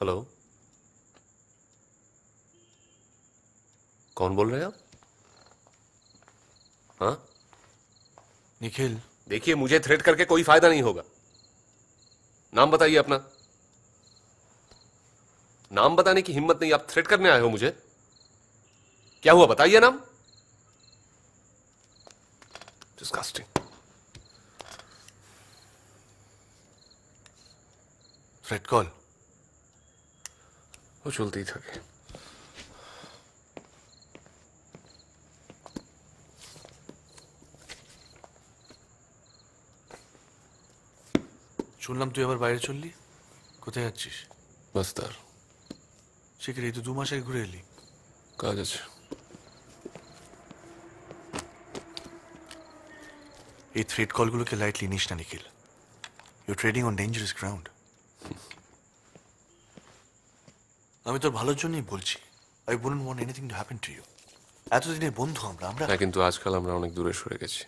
Hello, कौन बोल रहे हैं आप? हाँ निखिल, देखिए, मुझे थ्रेट करके कोई फायदा नहीं होगा। नाम बताइए अपना। नाम बताने की हिम्मत नहीं, आप थ्रेट करने आए हो मुझे? क्या हुआ बताइए नाम। डिस्गस्टिंग। थ्रेट कॉल वो चलती থাকে। শুনলাম তুই আবার বাইরে চললি, কোথায় যাচ্ছিস? বস্তার শিখরে, এই তো 2 মাস আগে ঘুরে এলি। কাজ আছে। এই থ্রেট কলগুলোকে লাইটলি নিস না Nikhil, you trading on dangerous ground. আমি তোর ভালোর জন্যই বলছি, I wouldn't want anything to happen to you. এতদিনের বন্ধু আমরা। হ্যাঁ, কিন্তু আজকাল আমরা অনেক দূরে সরে গেছি।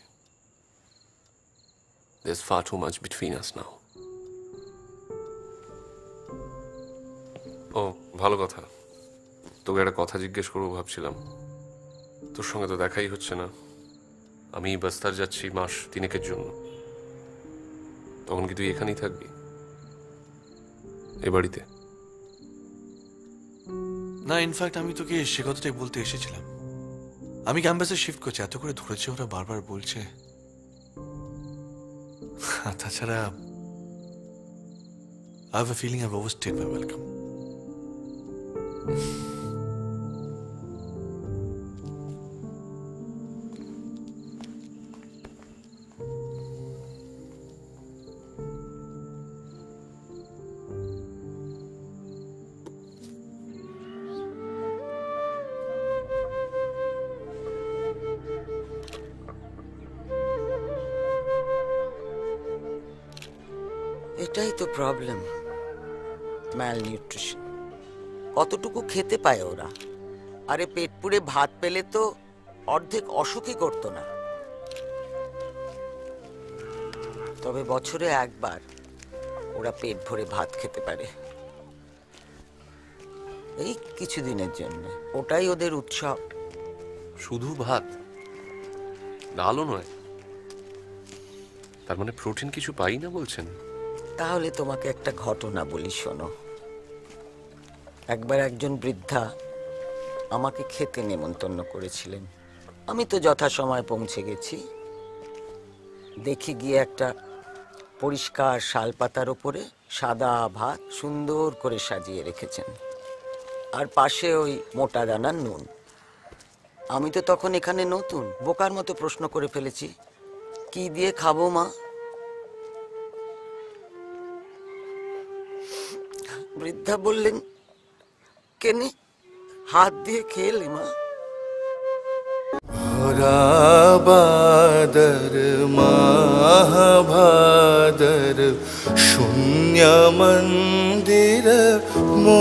There's far too much between us now. ও ভালো কথা, তোকে একটা কথা জিজ্ঞেস করবো ভাবছিলাম। তোর সঙ্গে তো দেখাই হচ্ছে না। আমি বস্তার যাচ্ছি মাস 3 জন্য। তখন কি তুই এখানেই থাকবি, এ বাড়িতে? না, ইনফ্যাক্ট আমি তোকে সে কথাটাই বলতে এসেছিলাম। আমি ক্যাম্পাসে শিফট করছি, এত করে ধরেছে ওরা, বারবার বলছে। তাছাড়া I have a feeling I've overstayed my welcome. এটাই তো প্রবলেম, ম্যাল নিউট্রিশন। কতটুকু খেতে পায় ওরা? আরে পেট পুড়ে ভাত পেলে তো অর্ধেক অসুখই করতো না। তবে বছরে একবার ওরা পেট ভরে ভাত খেতে পারে, এই কিছুদিনের জন্য। ওটাই ওদের উৎসব। শুধু ভাত, ডালও নয়? তার মানে প্রোটিন কিছু পাই না বলছেন? তাহলে তোমাকে একটা ঘটনা বলি, শোনো। একবার একজন বৃদ্ধা আমাকে খেতে নেমন্তন্ন করেছিলেন। আমি তো যথাসময়ে পৌঁছে গেছি। দেখি গিয়ে একটা পরিষ্কার শালপাতার উপরে সাদা ভাত সুন্দর করে সাজিয়ে রেখেছেন, আর পাশে ওই মোটা দানার নুন। আমি তো তখন এখানে নতুন, বোকার মতো প্রশ্ন করে ফেলেছি, কি দিয়ে খাবো মা? বৃদ্ধা বললেন, কেনে হাত দিয়ে খেলে মা। বাদর মহাভাদর শূন্য মন্দির মো